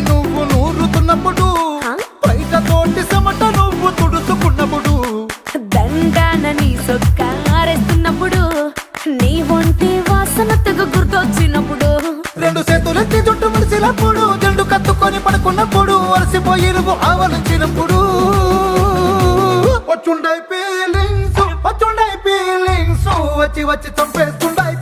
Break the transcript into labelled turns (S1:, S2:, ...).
S1: నువ్వు నూరుతున్నప్పుడు బయట తోటి చెమట నువ్వు తుడుచుకున్నప్పుడు
S2: దండాన నీ సొక్కారేస్తున్నప్పుడు నీ ఒంటి వాసన తెగ గుర్తొచ్చినప్పుడు
S1: రెండు చేతులెత్తి చుట్టూ మలిసినప్పుడు జెండు కత్తుకొని పడుకున్నప్పుడు అలసిపోయి నువ్వు ఆవలించినప్పుడు వచ్చుండై ఫీలింగ్స్ వచ్చి వచ్చి చంపేస్తుండై